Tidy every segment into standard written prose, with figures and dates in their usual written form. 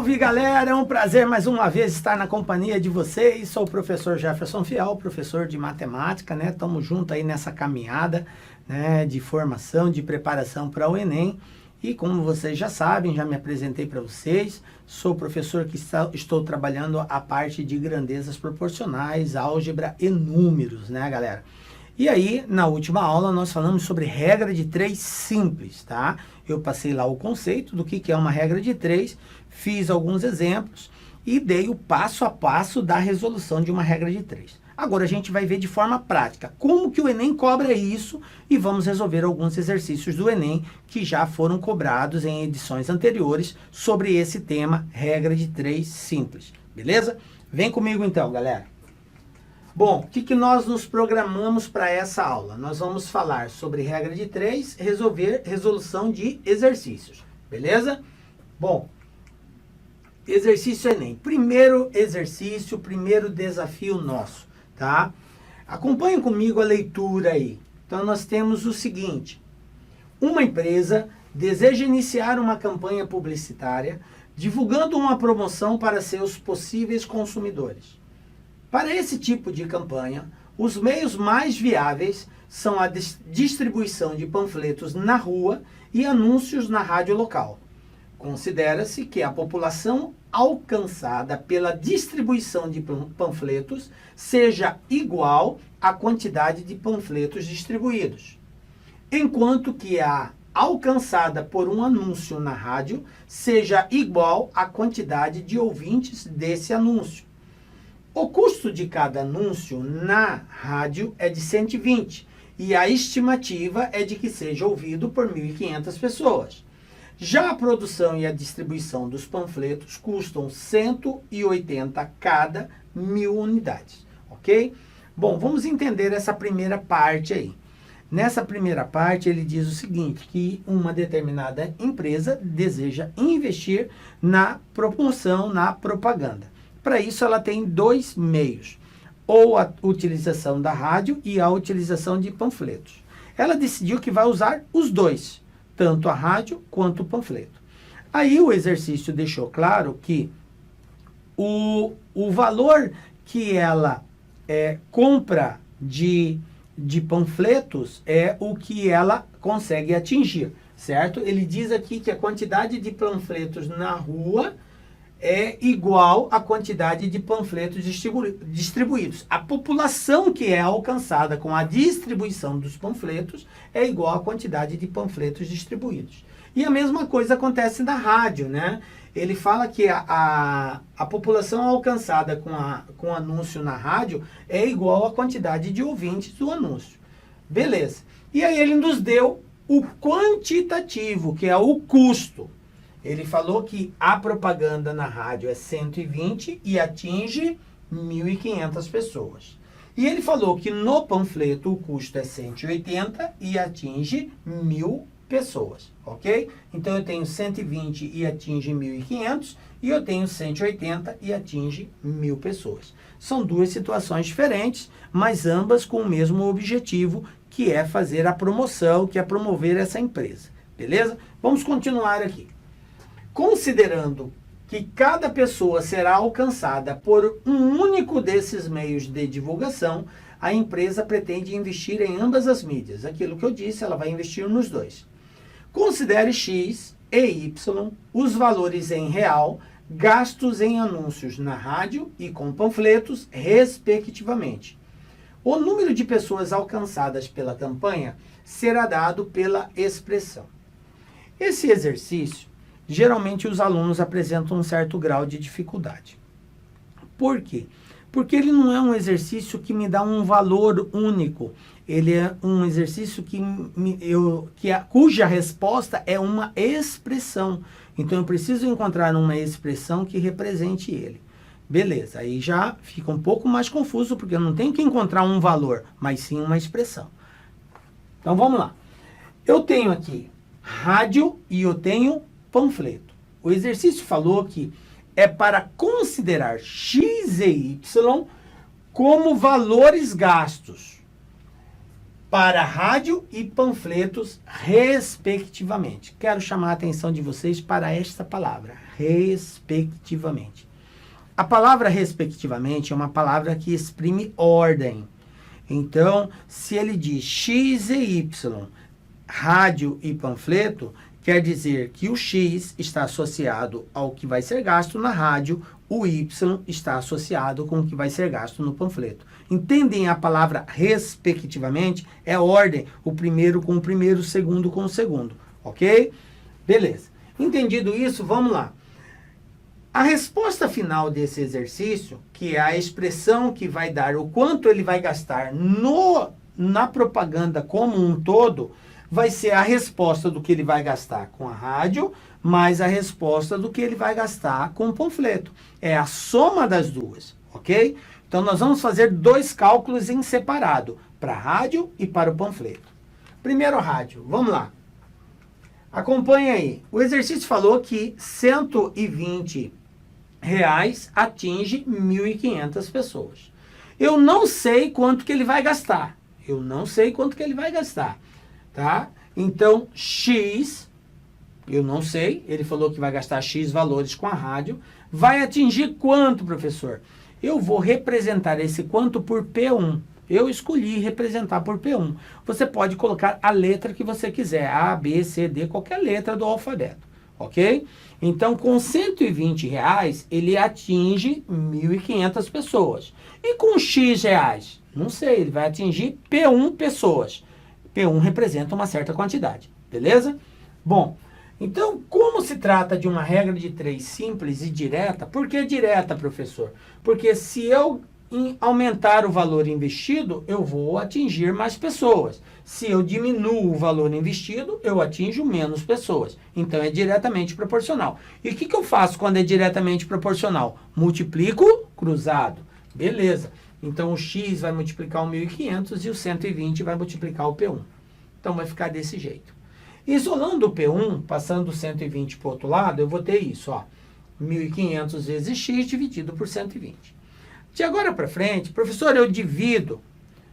Salve, galera! É um prazer mais uma vez estar na companhia de vocês. Sou o professor Jefferson Fial, professor de matemática, né? Estamos juntos aí nessa caminhada, né, de formação, de preparação para o Enem. E como vocês já sabem, já me apresentei para vocês, sou professor que estou trabalhando a parte de grandezas proporcionais, álgebra e números, né, galera? E aí, na última aula, nós falamos sobre regra de 3 simples, tá? Eu passei lá o conceito do que é uma regra de 3, fiz alguns exemplos e dei o passo a passo da resolução de uma regra de 3. Agora a gente vai ver de forma prática como que o Enem cobra isso e vamos resolver alguns exercícios do Enem que já foram cobrados em edições anteriores sobre esse tema, regra de 3 simples, beleza? Vem comigo então, galera. Bom, o que nós nos programamos para essa aula? Nós vamos falar sobre regra de 3, resolver resolução de exercícios, beleza? Bom, exercício Enem. Primeiro exercício, primeiro desafio nosso, tá? Acompanhem comigo a leitura aí. Então, nós temos o seguinte. Uma empresa deseja iniciar uma campanha publicitária divulgando uma promoção para seus possíveis consumidores. Para esse tipo de campanha, os meios mais viáveis são a distribuição de panfletos na rua e anúncios na rádio local. Considera-se que a população alcançada pela distribuição de panfletos seja igual à quantidade de panfletos distribuídos, enquanto que a alcançada por um anúncio na rádio seja igual à quantidade de ouvintes desse anúncio. O custo de cada anúncio na rádio é de 120 e a estimativa é de que seja ouvido por 1.500 pessoas. Já a produção e a distribuição dos panfletos custam 180 cada 1.000 unidades, ok? Bom, vamos entender essa primeira parte aí. Nessa primeira parte ele diz o seguinte, que uma determinada empresa deseja investir na promoção, na propaganda. Para isso, ela tem 2 meios, ou a utilização da rádio e a utilização de panfletos. Ela decidiu que vai usar os 2, tanto a rádio quanto o panfleto. Aí o exercício deixou claro que o valor que ela compra de panfletos é o que ela consegue atingir, certo? Ele diz aqui que a quantidade de panfletos na rua é igual à quantidade de panfletos distribuídos. A população que é alcançada com a distribuição dos panfletos é igual à quantidade de panfletos distribuídos. E a mesma coisa acontece na rádio, né? Ele fala que a população alcançada com anúncio na rádio é igual à quantidade de ouvintes do anúncio. Beleza. E aí ele nos deu o quantitativo, que é o custo. Ele falou que a propaganda na rádio é 120 e atinge 1.500 pessoas. E ele falou que no panfleto o custo é 180 e atinge 1.000 pessoas, ok? Então eu tenho 120 e atinge 1.500 e eu tenho 180 e atinge 1.000 pessoas. São 2 situações diferentes, mas ambas com o mesmo objetivo, que é fazer a promoção, que é promover essa empresa, beleza? Vamos continuar aqui. Considerando que cada pessoa será alcançada por um único desses meios de divulgação, a empresa pretende investir em ambas as mídias. Aquilo que eu disse, ela vai investir nos 2. Considere X e Y os valores em real gastos em anúncios na rádio e com panfletos, respectivamente. O número de pessoas alcançadas pela campanha será dado pela expressão. Esse exercício, geralmente os alunos apresentam um certo grau de dificuldade. Por quê? Porque ele não é um exercício que me dá um valor único. Ele é um exercício cuja resposta é uma expressão. Então eu preciso encontrar uma expressão que represente ele. Beleza, aí já fica um pouco mais confuso, porque eu não tenho que encontrar um valor, mas sim uma expressão. Então vamos lá. Eu tenho aqui rádio e eu tenho panfleto. O exercício falou que é para considerar X e Y como valores gastos. para rádio e panfletos, respectivamente. Quero chamar a atenção de vocês para esta palavra, respectivamente. A palavra respectivamente é uma palavra que exprime ordem. Então, se ele diz X e Y, rádio e panfleto, quer dizer que o X está associado ao que vai ser gasto na rádio, o Y está associado com o que vai ser gasto no panfleto. Entendem a palavra respectivamente? É ordem, o primeiro com o primeiro, o segundo com o segundo, ok? Beleza. Entendido isso, vamos lá. A resposta final desse exercício, que é a expressão que vai dar o quanto ele vai gastar na propaganda como um todo, vai ser a resposta do que ele vai gastar com a rádio, mais a resposta do que ele vai gastar com o panfleto. É a soma das duas, ok? Então, nós vamos fazer dois cálculos em separado, para a rádio e para o panfleto. Primeiro, rádio. Vamos lá. Acompanhe aí. O exercício falou que R$120 atinge 1.500 pessoas. Eu não sei quanto que ele vai gastar. Tá? Então, X, eu não sei, ele falou que vai gastar X valores com a rádio, vai atingir quanto, professor? Eu vou representar esse quanto por P1. Eu escolhi representar por P1. Você pode colocar a letra que você quiser, A, B, C, D, qualquer letra do alfabeto, ok? Então, com R$120, ele atinge 1.500 pessoas. E com X reais? Não sei, ele vai atingir P1 pessoas. P1 representa uma certa quantidade, beleza? Bom, então, como se trata de uma regra de 3 simples e direta, por que direta, professor? Porque se eu aumentar o valor investido, eu vou atingir mais pessoas. Se eu diminuo o valor investido, eu atinjo menos pessoas. Então, é diretamente proporcional. E o que eu faço quando é diretamente proporcional? Multiplico cruzado. Beleza. Então, o X vai multiplicar o 1.500 e o 120 vai multiplicar o P1. Então, vai ficar desse jeito. Isolando o P1, passando o 120 para o outro lado, eu vou ter isso, ó. 1.500 vezes X dividido por 120. De agora para frente, professor, eu divido.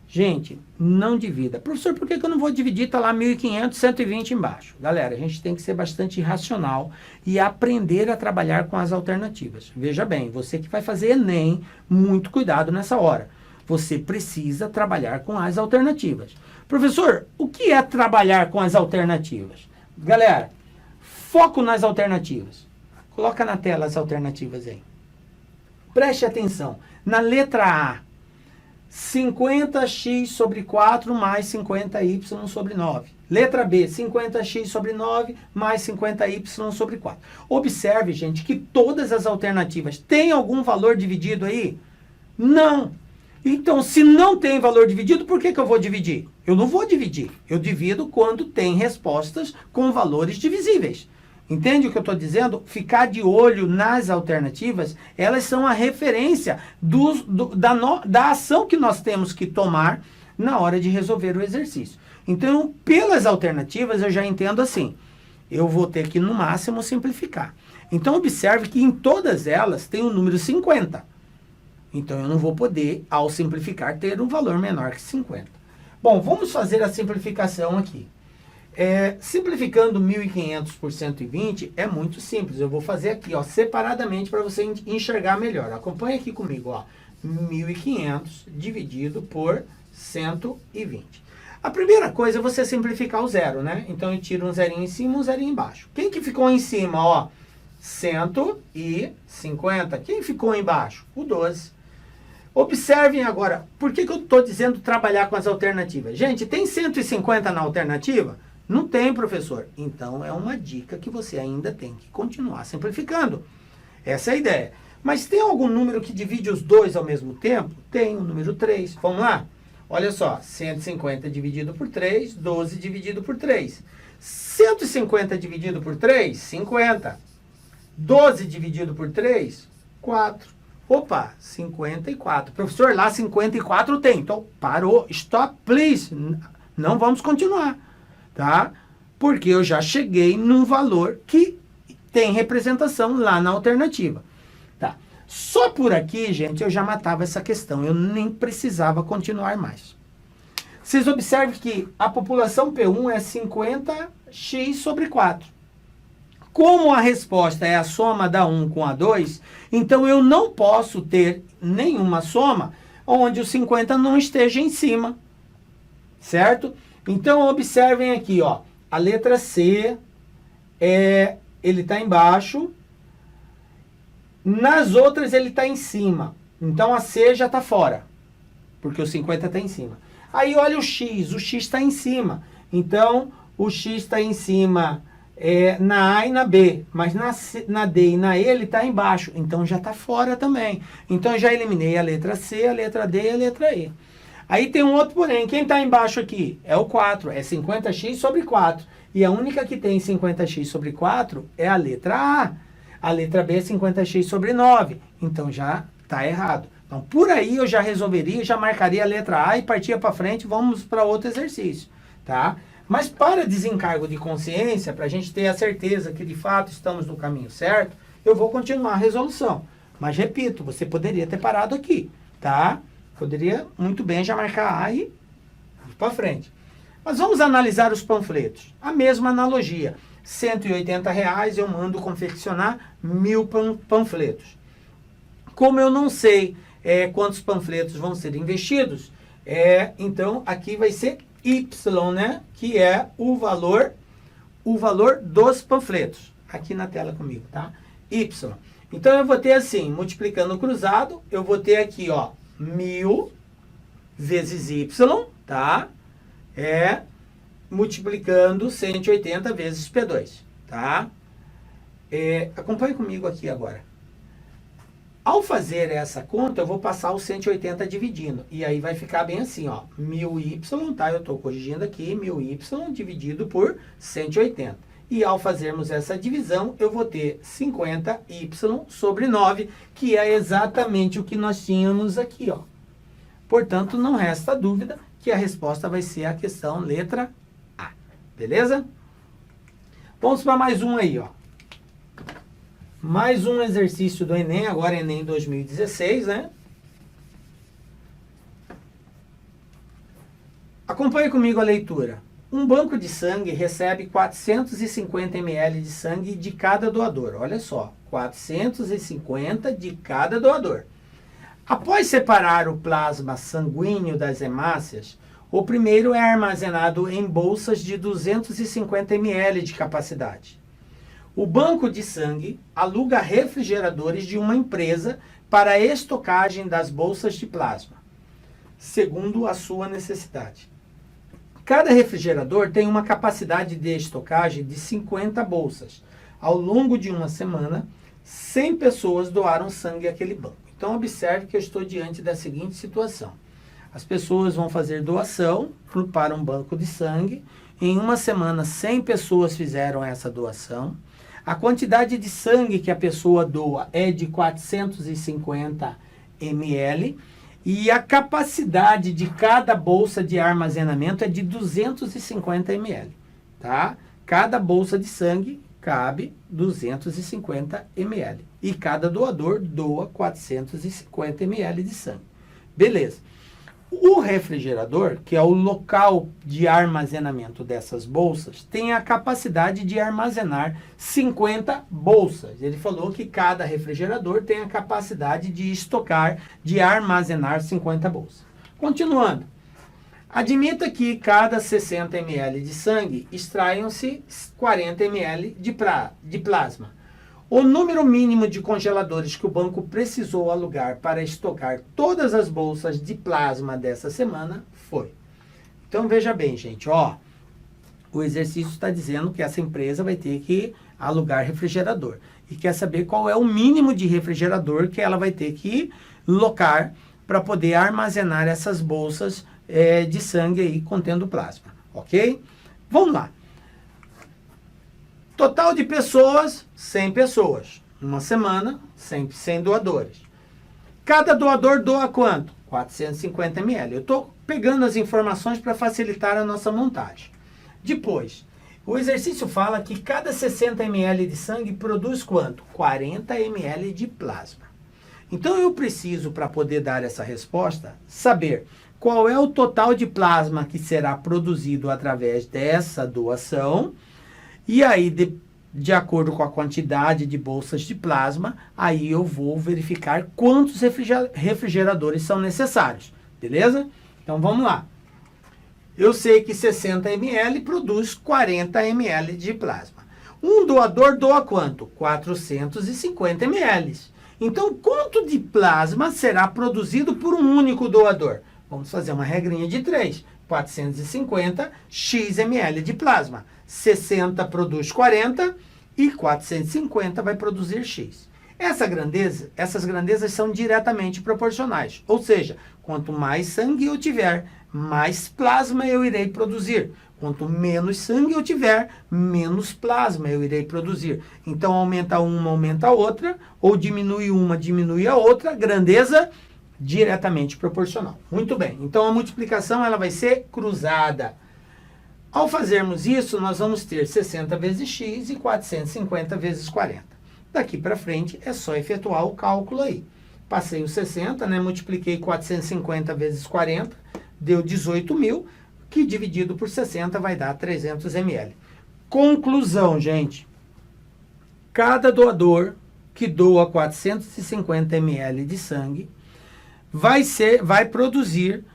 Gente, não divida. Professor, por que eu não vou dividir? Está lá 1.500, 120 embaixo. Galera, a gente tem que ser bastante racional e aprender a trabalhar com as alternativas. Veja bem, você que vai fazer Enem, muito cuidado nessa hora. Você precisa trabalhar com as alternativas. Professor, o que é trabalhar com as alternativas? Galera, foco nas alternativas. Coloca na tela as alternativas aí. Preste atenção. Na letra A, 50x sobre 4 mais 50y sobre 9. Letra B, 50x sobre 9 mais 50y sobre 4. Observe, gente, que todas as alternativas têm algum valor dividido aí? Não. Então, se não tem valor dividido, por que eu vou dividir? Eu não vou dividir. Eu divido quando tem respostas com valores divisíveis. Entende o que eu estou dizendo? Ficar de olho nas alternativas, elas são a referência da ação que nós temos que tomar na hora de resolver o exercício. Então, pelas alternativas, eu já entendo assim. Eu vou ter que, no máximo, simplificar. Então, observe que em todas elas tem o número 50. Então, eu não vou poder, ao simplificar, ter um valor menor que 50. Bom, vamos fazer a simplificação aqui. Simplificando 1.500 por 120 é muito simples. Eu vou fazer aqui, ó, separadamente para você enxergar melhor. Acompanhe aqui comigo, ó. 1.500 dividido por 120. A primeira coisa é você simplificar o zero, né? Então, eu tiro um zerinho em cima, um zerinho embaixo. Quem que ficou em cima, ó? 150. Quem ficou embaixo? O 12. Observem agora, por que eu estou dizendo trabalhar com as alternativas? Gente, tem 150 na alternativa? Não tem, professor. Então, é uma dica que você ainda tem que continuar simplificando. Essa é a ideia. Mas tem algum número que divide os dois ao mesmo tempo? Tem o número 3. Vamos lá? Olha só, 150 dividido por 3, 12 dividido por 3. 150 dividido por 3, 50. 12 dividido por 3, 4. Opa, 54. Professor, lá 54 tem. Então, parou. Stop, please. Não vamos continuar, tá? Porque eu já cheguei num valor que tem representação lá na alternativa. Tá? Só por aqui, gente, eu já matava essa questão. Eu nem precisava continuar mais. Vocês observem que a população P1 é 50x sobre 4. Como a resposta é a soma da 1 com a 2, então eu não posso ter nenhuma soma onde o 50 não esteja em cima, certo? Então observem aqui, ó, a letra C, ele está embaixo, nas outras ele está em cima, então a C já está fora, porque o 50 está em cima. Aí olha o X está em cima, então o X está em cima na A e na B, mas na D e na E ele está embaixo, então já está fora também. Então eu já eliminei a letra C, a letra D e a letra E. Aí tem um outro porém, quem está embaixo aqui? É o 4, é 50x sobre 4. E a única que tem 50x sobre 4 é a letra A. A letra B é 50x sobre 9, então já está errado. Então, por aí eu já resolveria, já marcaria a letra A e partia para frente, vamos para outro exercício, tá? Mas para desencargo de consciência, para a gente ter a certeza que de fato estamos no caminho certo, eu vou continuar a resolução. Mas repito, você poderia ter parado aqui, tá? Poderia muito bem já marcar A e ir para frente. Mas vamos analisar os panfletos. A mesma analogia. R$180 eu mando confeccionar 1000 panfletos. Como eu não sei quantos panfletos vão ser investidos, então aqui vai ser Y, né? Que é o valor dos panfletos. Aqui na tela comigo, tá? Y. Então eu vou ter assim, multiplicando o cruzado, eu vou ter aqui, ó, 1000 vezes Y, tá? Multiplicando 180 vezes P2, tá? Acompanhe comigo aqui agora. Ao fazer essa conta, eu vou passar o 180 dividindo. E aí vai ficar bem assim, ó. 1000y, tá? Eu estou corrigindo aqui. 1000y dividido por 180. E ao fazermos essa divisão, eu vou ter 50y sobre 9, que é exatamente o que nós tínhamos aqui, ó. Portanto, não resta dúvida que a resposta vai ser a questão letra A. Beleza? Vamos para mais um aí, ó. Mais um exercício do Enem, agora Enem 2016, né? Acompanhe comigo a leitura. Um banco de sangue recebe 450 ml de sangue de cada doador. Olha só, 450 de cada doador. Após separar o plasma sanguíneo das hemácias, o primeiro é armazenado em bolsas de 250 ml de capacidade. O banco de sangue aluga refrigeradores de uma empresa para a estocagem das bolsas de plasma, segundo a sua necessidade. Cada refrigerador tem uma capacidade de estocagem de 50 bolsas. Ao longo de uma semana, 100 pessoas doaram sangue àquele banco. Então, observe que eu estou diante da seguinte situação. As pessoas vão fazer doação para um banco de sangue. Em uma semana, 100 pessoas fizeram essa doação. A quantidade de sangue que a pessoa doa é de 450 ml e a capacidade de cada bolsa de armazenamento é de 250 ml, tá? Cada bolsa de sangue cabe 250 ml e cada doador doa 450 ml de sangue. Beleza. O refrigerador, que é o local de armazenamento dessas bolsas, tem a capacidade de armazenar 50 bolsas. Ele falou que cada refrigerador tem a capacidade de estocar, de armazenar 50 bolsas. Continuando. Admita que cada 60 ml de sangue extraiam-se 40 ml de plasma. O número mínimo de congeladores que o banco precisou alugar para estocar todas as bolsas de plasma dessa semana foi. Então veja bem, gente, ó, o exercício está dizendo que essa empresa vai ter que alugar refrigerador. E quer saber qual é o mínimo de refrigerador que ela vai ter que locar para poder armazenar essas bolsas de sangue aí contendo plasma, ok? Vamos lá. Total de pessoas, 100 pessoas. Uma semana, 100 doadores. Cada doador doa quanto? 450 ml. Eu estou pegando as informações para facilitar a nossa montagem. Depois, o exercício fala que cada 60 ml de sangue produz quanto? 40 ml de plasma. Então eu preciso, para poder dar essa resposta, saber qual é o total de plasma que será produzido através dessa doação. E aí, de acordo com a quantidade de bolsas de plasma, aí eu vou verificar quantos refrigeradores são necessários. Beleza? Então vamos lá. Eu sei que 60 ml produz 40 ml de plasma. Um doador doa quanto? 450 ml. Então, quanto de plasma será produzido por um único doador? Vamos fazer uma regrinha de 3. 450 x ml de plasma. 60 produz 40 e 450 vai produzir x. Essas grandezas são diretamente proporcionais. Ou seja, quanto mais sangue eu tiver, mais plasma eu irei produzir. Quanto menos sangue eu tiver, menos plasma eu irei produzir. Então, aumenta uma, aumenta a outra, ou diminui uma, diminui a outra, grandeza diretamente proporcional. Muito bem, então a multiplicação ela vai ser cruzada. Ao fazermos isso, nós vamos ter 60 vezes x e 450 vezes 40. Daqui para frente é só efetuar o cálculo aí. Passei os 60, né? Multipliquei 450 vezes 40, deu 18.000, que dividido por 60 vai dar 300 ml. Conclusão, gente. Cada doador que doa 450 ml de sangue vai produzir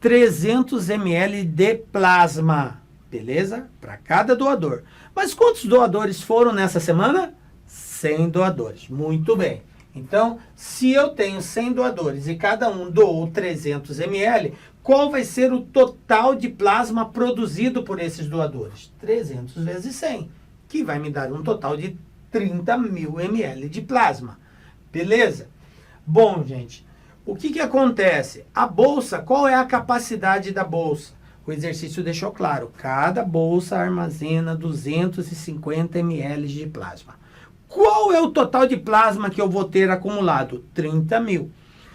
300 ml de plasma. Beleza? Para cada doador. Mas quantos doadores foram nessa semana? 100 doadores. Muito bem. Então, se eu tenho 100 doadores e cada um doou 300 ml, qual vai ser o total de plasma produzido por esses doadores? 300 vezes 100, que vai me dar um total de 30.000 ml de plasma. Beleza? Bom, gente, o que acontece? A bolsa, qual é a capacidade da bolsa? O exercício deixou claro, cada bolsa armazena 250 ml de plasma. Qual é o total de plasma que eu vou ter acumulado? 30.000.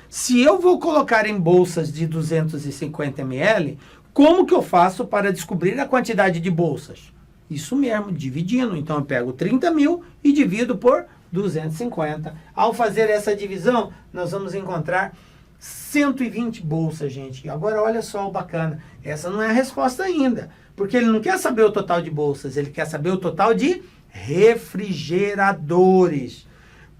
Se eu vou colocar em bolsas de 250 ml, como que eu faço para descobrir a quantidade de bolsas? Isso mesmo, dividindo. Então eu pego 30.000 e divido por 250. Ao fazer essa divisão, nós vamos encontrar 120 bolsas, gente. E agora olha só o bacana. Essa não é a resposta ainda. Porque ele não quer saber o total de bolsas, ele quer saber o total de refrigeradores.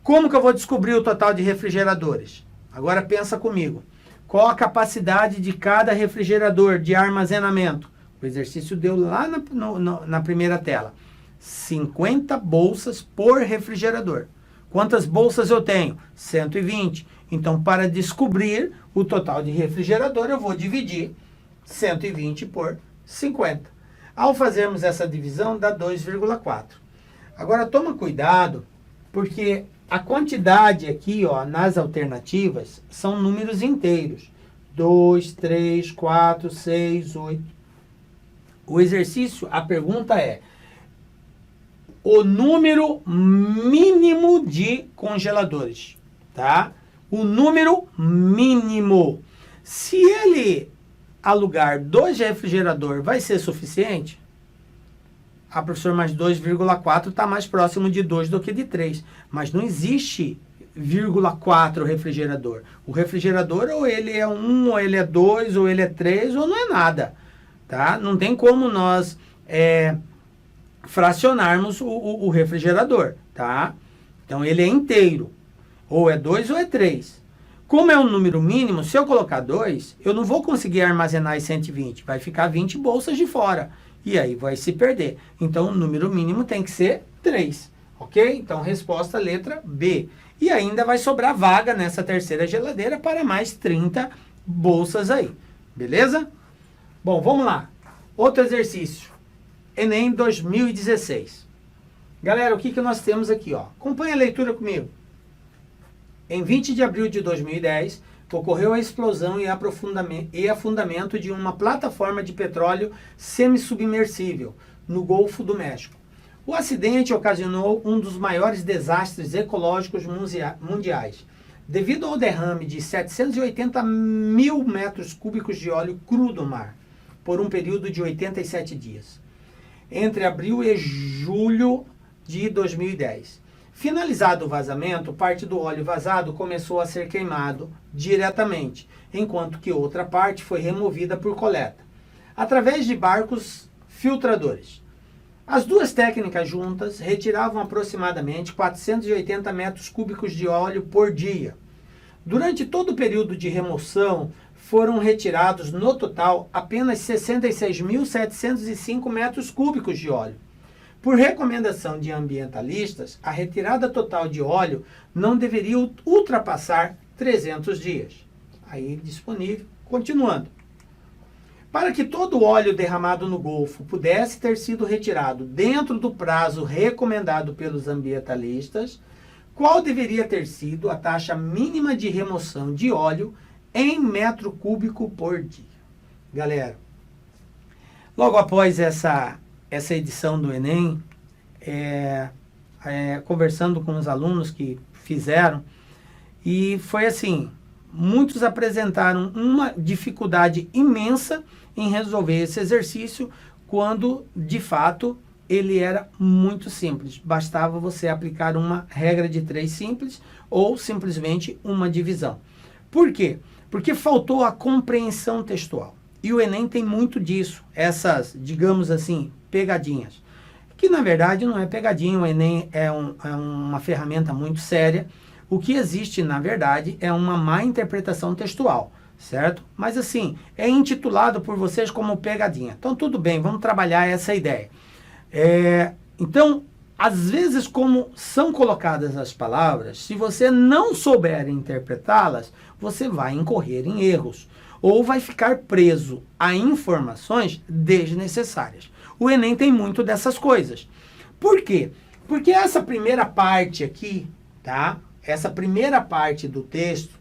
Como que eu vou descobrir o total de refrigeradores? Agora pensa comigo. Qual a capacidade de cada refrigerador de armazenamento? O exercício deu lá na primeira tela. 50 bolsas por refrigerador. Quantas bolsas eu tenho? 120. Então, para descobrir o total de refrigerador, eu vou dividir 120 por 50. Ao fazermos essa divisão, dá 2,4. Agora, toma cuidado, porque a quantidade aqui, ó, nas alternativas, são números inteiros. 2, 3, 4, 6, 8. O exercício, a pergunta é o número mínimo de congeladores, tá? O número mínimo. Se ele alugar 2 refrigeradores, vai ser suficiente? Ah, professor, mas 2,4 está mais próximo de 2 do que de 3. Mas não existe 0,4 refrigerador. O refrigerador ou ele é 1, ou ele é 2, ou ele é 3, ou não é nada. Tá? Não tem como nós fracionarmos o refrigerador. Tá? Então ele é inteiro. Ou é 2 ou é 3. Como é um número mínimo, se eu colocar 2, eu não vou conseguir armazenar as 120. Vai ficar 20 bolsas de fora. E aí vai se perder. Então, o número mínimo tem que ser 3. Ok? Então, resposta letra B. E ainda vai sobrar vaga nessa terceira geladeira para mais 30 bolsas aí. Beleza? Bom, vamos lá. Outro exercício. Enem 2016. Galera, o que nós temos aqui? Ó? Acompanha a leitura comigo. Em 20 de abril de 2010, ocorreu a explosão e afundamento de uma plataforma de petróleo semissubmersível no Golfo do México. O acidente ocasionou um dos maiores desastres ecológicos mundiais, devido ao derrame de 780 mil metros cúbicos de óleo cru do mar, por um período de 87 dias, entre abril e julho de 2010. Finalizado o vazamento, parte do óleo vazado começou a ser queimado diretamente, enquanto que outra parte foi removida por coleta, através de barcos filtradores. As duas técnicas juntas retiravam aproximadamente 480 metros cúbicos de óleo por dia. Durante todo o período de remoção, foram retirados no total apenas 66.705 metros cúbicos de óleo. Por recomendação de ambientalistas, a retirada total de óleo não deveria ultrapassar 300 dias. Aí disponível, continuando. Para que todo o óleo derramado no Golfo pudesse ter sido retirado dentro do prazo recomendado pelos ambientalistas, qual deveria ter sido a taxa mínima de remoção de óleo em metro cúbico por dia? Galera, logo após essa edição do Enem, conversando com os alunos que fizeram, e foi assim, muitos apresentaram uma dificuldade imensa em resolver esse exercício, quando de fato ele era muito simples. Bastava você aplicar uma regra de 3 simples ou simplesmente uma divisão. Por quê? Porque faltou a compreensão textual. E o Enem tem muito disso, essas, digamos assim, pegadinhas. Que na verdade não é pegadinha, o Enem é uma ferramenta muito séria. O que existe, na verdade, é uma má interpretação textual, certo? Mas assim, é intitulado por vocês como pegadinha. Então tudo bem, vamos trabalhar essa ideia. Então, às vezes, como são colocadas as palavras, se você não souber interpretá-las, você vai incorrer em erros ou vai ficar preso a informações desnecessárias. O Enem tem muito dessas coisas. Por quê? Porque essa primeira parte aqui, tá? Essa primeira parte do texto,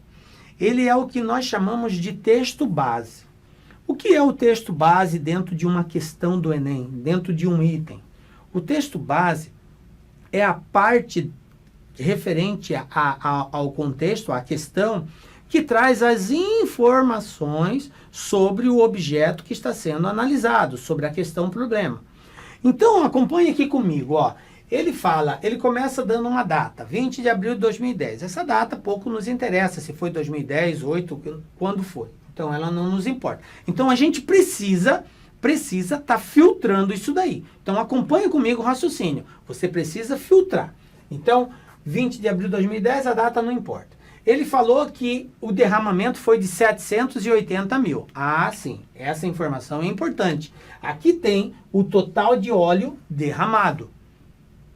ele é o que nós chamamos de texto base. O que é o texto base dentro de uma questão do Enem, dentro de um item? O texto base é a parte referente ao contexto, à questão, que traz as informações sobre o objeto que está sendo analisado, sobre a questão problema. Então, acompanhe aqui comigo, ó. Ele começa dando uma data, 20 de abril de 2010. Essa data pouco nos interessa, se foi 2010, 2008, quando foi. Então, ela não nos importa. Então, a gente precisa estar filtrando isso daí. Então, acompanhe comigo o raciocínio. Você precisa filtrar. Então, 20 de abril de 2010, a data não importa. Ele falou que o derramamento foi de 780 mil. Ah, sim, essa informação é importante. Aqui tem o total de óleo derramado.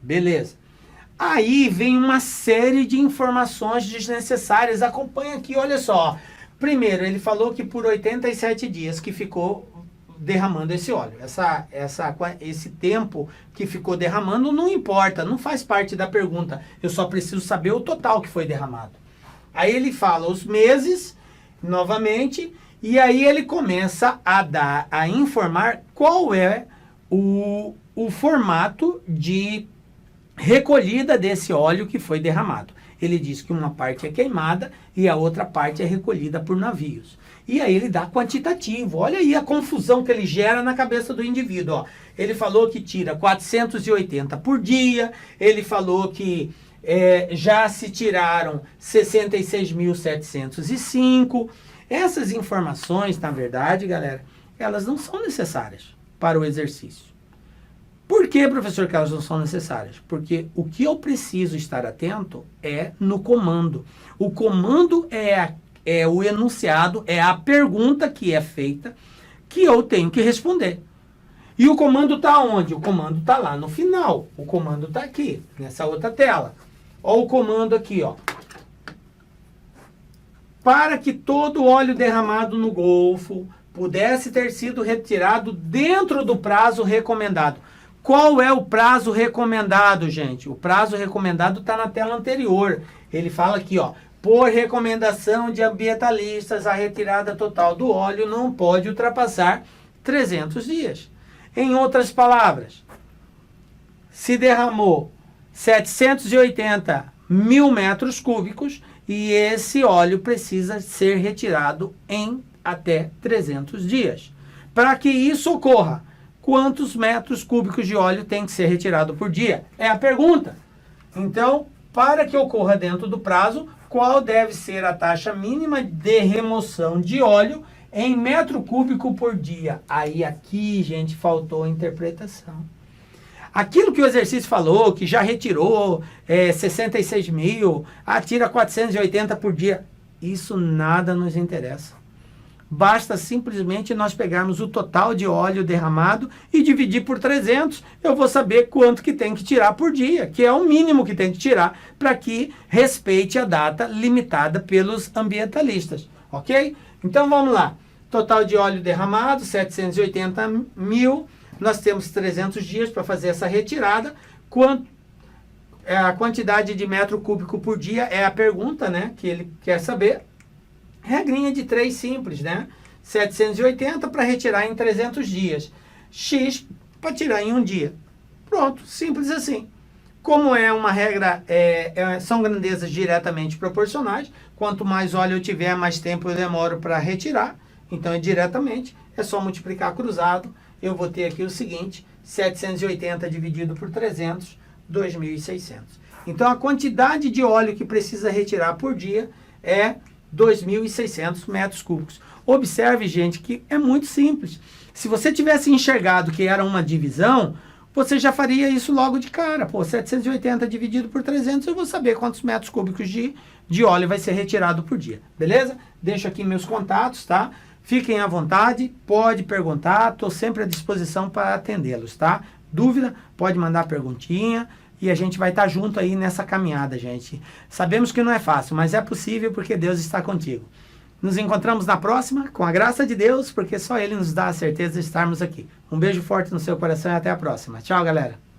Beleza. Aí vem uma série de informações desnecessárias. Acompanha aqui, olha só. Primeiro, ele falou que por 87 dias que ficou derramando esse óleo. Esse tempo que ficou derramando não importa, não faz parte da pergunta. Eu só preciso saber o total que foi derramado. Aí ele fala os meses, novamente, e aí ele começa a informar qual é o formato de recolhida desse óleo que foi derramado. Ele diz que uma parte é queimada e a outra parte é recolhida por navios. E aí ele dá quantitativo. Olha aí a confusão que ele gera na cabeça do indivíduo. Ó. Ele falou que tira 480 por dia, ele falou que já se tiraram 66.705. Essas informações, na verdade, galera, elas não são necessárias para o exercício. Por que, professor, que elas não são necessárias? Porque o que eu preciso estar atento é no comando. O comando é o enunciado, é a pergunta que é feita, que eu tenho que responder. E o comando está onde? O comando está lá no final. O comando está aqui, nessa outra tela. Olha o comando aqui, ó. Para que todo o óleo derramado no Golfo pudesse ter sido retirado dentro do prazo recomendado. Qual é o prazo recomendado, gente? O prazo recomendado está na tela anterior. Ele fala aqui, ó. Por recomendação de ambientalistas, a retirada total do óleo não pode ultrapassar 300 dias. Em outras palavras, se derramou 780 mil metros cúbicos e esse óleo precisa ser retirado em até 300 dias. Para que isso ocorra, quantos metros cúbicos de óleo tem que ser retirado por dia? É a pergunta. Então, Para que ocorra dentro do prazo, qual deve ser a taxa mínima de remoção de óleo em metro cúbico por dia? Aí aqui, gente, faltou a interpretação. Aquilo que o exercício falou, que já retirou 66 mil, tira 480 por dia, isso nada nos interessa. Basta simplesmente nós pegarmos o total de óleo derramado e dividir por 300, eu vou saber quanto que tem que tirar por dia, que é o mínimo que tem que tirar para que respeite a data limitada pelos ambientalistas, ok? Então vamos lá, total de óleo derramado, 780 mil, nós temos 300 dias para fazer essa retirada. A quantidade de metro cúbico por dia é a pergunta, né, que ele quer saber. Regrinha de 3 simples, né? 780 para retirar em 300 dias. X para tirar em um dia. Pronto, simples assim. Como é uma regra, são grandezas diretamente proporcionais. Quanto mais óleo eu tiver, mais tempo eu demoro para retirar. Então, diretamente, é só multiplicar cruzado. Eu vou ter aqui o seguinte, 780 dividido por 300, 2.600. Então, a quantidade de óleo que precisa retirar por dia é 2.600 metros cúbicos. Observe, gente, que é muito simples. Se você tivesse enxergado que era uma divisão, você já faria isso logo de cara. Pô, 780 dividido por 300, eu vou saber quantos metros cúbicos de óleo vai ser retirado por dia. Beleza? Deixo aqui meus contatos, tá? Fiquem à vontade, pode perguntar, estou sempre à disposição para atendê-los, tá? Dúvida, pode mandar perguntinha. E a gente vai estar junto aí nessa caminhada, gente. Sabemos que não é fácil, mas é possível porque Deus está contigo. Nos encontramos na próxima, com a graça de Deus, porque só Ele nos dá a certeza de estarmos aqui. Um beijo forte no seu coração e até a próxima. Tchau, galera.